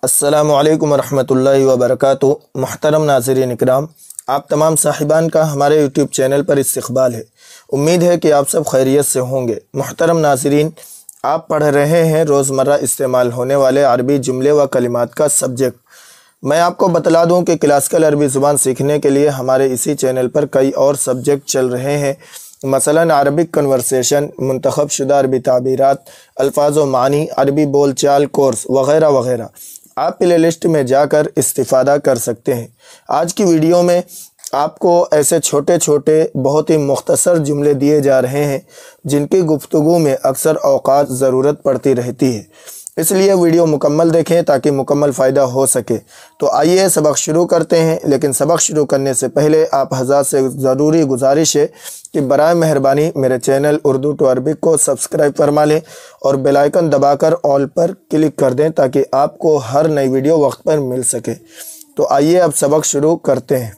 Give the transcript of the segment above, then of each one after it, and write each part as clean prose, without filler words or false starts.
अस्सलामु अलैकुम वरहमतुल्लाहि वबरकातुहू। मुहतरम नाज़रीन इकराम, आप तमाम साहिबान का हमारे यूट्यूब चैनल पर इस्तक़बाल है। उम्मीद है कि आप सब खैरियत से होंगे। मुहतरम नाज़रीन, आप पढ़ रहे हैं रोज़मर्रा इस्तेमाल होने वाले अरबी जुमले व कलिमात का सब्जेक्ट। मैं आपको बतला दूं कि क्लासिकल अरबी ज़ुबान सीखने के लिए हमारे इसी चैनल पर कई और सब्जेक्ट चल रहे हैं, मसलन अरबिक कन्वर्सेशन, मुंतखब शुदा अरबी ताबीरात, अल्फाज व मानी, अरबी बोल चाल कोर्स वग़ैरह वग़ैरह। आप प्ले लिस्ट में जाकर इस्तिफ़ादा कर सकते हैं। आज की वीडियो में आपको ऐसे छोटे छोटे बहुत ही मुख्तसर जुमले दिए जा रहे हैं जिनकी गुफ्तगू में अक्सर औक़ात ज़रूरत पड़ती रहती है, इसलिए वीडियो मुकम्मल देखें ताकि मुकम्मल फ़ायदा हो सके। तो आइए सबक शुरू करते हैं, लेकिन सबक शुरू करने से पहले आप हज़रात से ज़रूरी गुजारिश है कि बराए मेहरबानी मेरे चैनल उर्दू टू अरबिक को सब्सक्राइब फरमा लें और बेल आइकन दबाकर ऑल पर क्लिक कर दें ताकि आपको हर नई वीडियो वक्त पर मिल सके। तो आइए अब सबक शुरू करते हैं।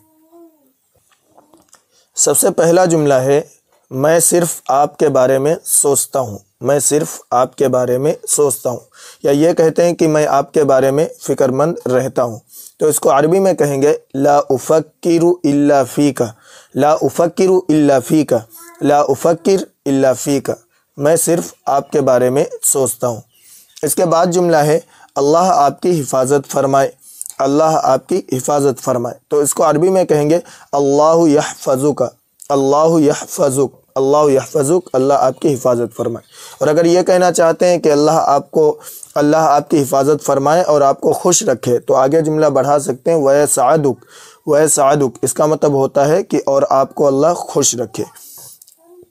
सबसे पहला जुमला है, मैं सिर्फ़ आपके बारे में सोचता हूँ। मैं सिर्फ़ आपके बारे में सोचता हूँ, या ये कहते हैं कि मैं आपके बारे में फ़िक्रमंद रहता हूँ। तो इसको अरबी में कहेंगे ला उफ़क्किरु इल्ला फ़ीका। ला उफ़क्किरु इल्ला फ़ीका। ला उफ़क्किर इल्ला फ़ीका। मैं सिर्फ़ आपके बारे में सोचता हूँ। इसके बाद जुमला है, अल्लाह आपकी हिफाजत फरमाए। अल्लाह आपकी हिफाजत फरमाए। तो इसको अरबी में कहेंगे अल्लाहु यहफ़ज़ुका। अल्लाहु यहफ़ज़ुक। अल्लाहु यहफ़ज़ुक। अल्लाह आपकी हिफाजत फरमाए। और अगर ये कहना चाहते हैं कि अल्लाह आपकी हिफाजत फरमाए और आपको खुश रखे, तो आगे जुमला बढ़ा सकते हैं वयसअदुक। वयसअदुक इसका मतलब होता है कि और आपको अल्लाह खुश रखे।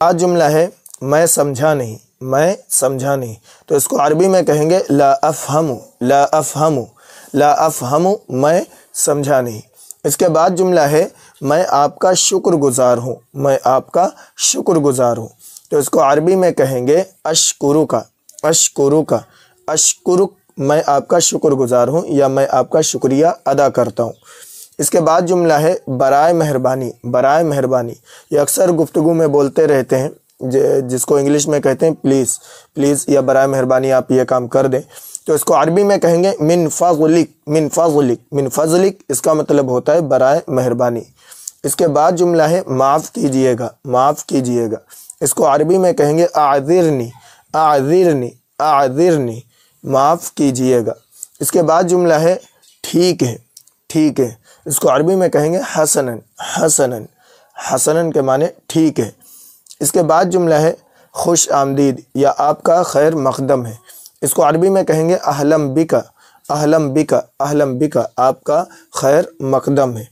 आज जुमला है, मैं समझा नहीं। मैं समझा नहीं। तो इसको अरबी में कहेंगे ला अफ़हमु। ला अफ़हमु। ला अफ़हमु। मैं समझा नहीं। इसके बाद जुमला है, मैं आपका शुक्रगुज़ार हूँ। मैं आपका शुक्रगुज़ार हूँ। तो इसको अरबी में कहेंगे अशकुरुका। अशकुरुका। अशकुरुक। मैं आपका शुक्रगुज़ार हूँ या मैं आपका शुक्रिया अदा करता हूँ। इसके बाद जुमला है बराए मेहरबानी। बराए मेहरबानी ये अक्सर गुफ्तगू में बोलते रहते हैं, जिसको इंग्लिश में कहते हैं प्लीज़। प्लीज़ या बराए मेहरबानी आप ये काम कर दें। तो इसको अरबी में कहेंगे मिन फ़ज़लिक। मिन फ़ज़लिक। मिन फ़ज़लिक इसका मतलब होता है बराए मेहरबानी। इसके बाद जुमला है माफ़ कीजिएगा। माफ़ कीजिएगा। इसको अरबी में कहेंगे आज़िरनी। आज़िरनी। आज़िरनी। माफ़ कीजिएगा। इसके बाद जुमला है ठीक है। ठीक है। इसको अरबी में कहेंगे हसनन। हसनन। हसनन के माने ठीक है। इसके बाद जुमला है खुश आमदीद या आपका खैर मक़दम है। इसको अरबी में कहेंगे अहलम बिका। अहलम बिका। अहलम बिका आपका खैर मक़दम है।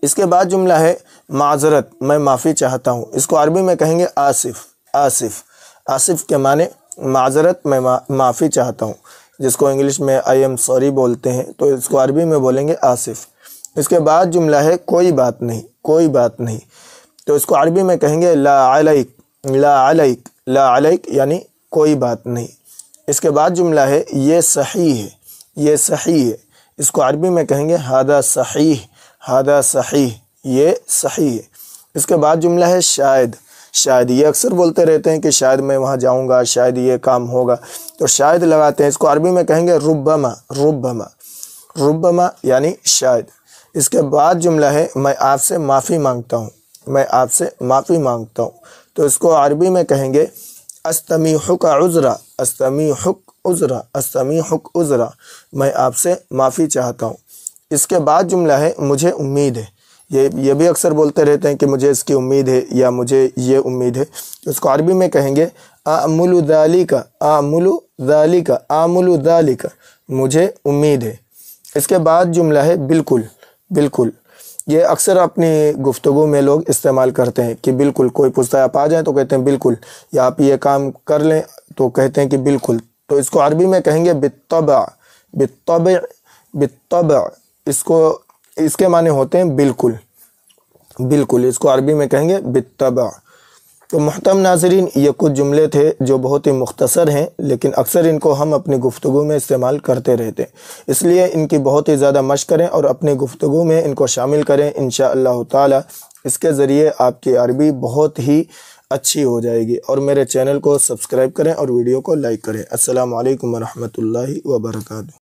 इसके बाद जुमला है माज़रत। मैं माफ़ी चाहता हूँ। इसको अरबी में कहेंगे आसिफ़। आसिफ़। आसिफ़ के माने माज़रत, मैं माफ़ी चाहता हूँ, जिसको इंग्लिश में आई एम सॉरी बोलते हैं। तो इसको अरबी में बोलेंगे आसिफ़। इसके बाद जुमला है कोई बात नहीं। कोई बात नहीं। तो इसको अरबी में कहेंगे ला अलैक। ला अलैक। ला अलैक यानी कोई बात नहीं। इसके बाद जुमला है ये सही है। ये सही है। इसको अरबी में कहेंगे हादा सहीह। हादा सहीह। ये सही है। इसके बाद जुमला है शायद। शायद ये अक्सर बोलते रहते हैं कि शायद मैं वहाँ जाऊँगा, शायद ये काम होगा, तो शायद लगाते हैं। इसको अरबी में कहेंगे रुब्बमा। रुब्बमा। रुब्बमा यानी शायद। इसके बाद जुमला है मैं आपसे माफ़ी मांगता हूँ। मैं आपसे माफ़ी मांगता हूँ। तो इसको अरबी में कहेंगे अस्तमीहुका उज़रा। अस्तमीहुक उज़रा। अस्तमीहुक उज़रा। मैं आपसे माफ़ी चाहता हूँ। इसके बाद जुमला है मुझे उम्मीद है। ये भी अक्सर बोलते रहते हैं कि मुझे इसकी उम्मीद है या मुझे ये उम्मीद है। तो इसको अरबी में कहेंगे आमुलु ज़ालिका। आमुलु ज़ालिका। आमुलु ज़ालिका। मुझे उम्मीद है। इसके बाद जुमला है बिल्कुल। बिल्कुल ये अक्सर अपनी गुफ्तगू में लोग इस्तेमाल करते हैं कि बिल्कुल, कोई पूछता है आप आ जाएँ तो कहते हैं बिल्कुल, या आप ये काम कर लें तो कहते हैं कि बिल्कुल। तो इसको अरबी में कहेंगे बित्तबा। बित्तबा। बित्तबा इसके माने होते हैं बिल्कुल। बिल्कुल इसको अरबी में कहेंगे बित्तबा। तो मुहतरम नाज़रीन, ये कुछ जुमले थे जो बहुत ही मुख्तसर हैं, लेकिन अक्सर इनको हम अपनी गुफ्तगू में इस्तेमाल करते रहते हैं, इसलिए इनकी बहुत ही ज़्यादा मशक़ करें और अपनी गुफ्तगू में इनको शामिल करें। इंशाअल्लाह ताला इसके ज़रिए आपकी अरबी बहुत ही अच्छी हो जाएगी। और मेरे चैनल को सब्सक्राइब करें और वीडियो को लाइक करें। अस्सलामु अलैकुम वरहमतुल्लाहि वबरकातुहू।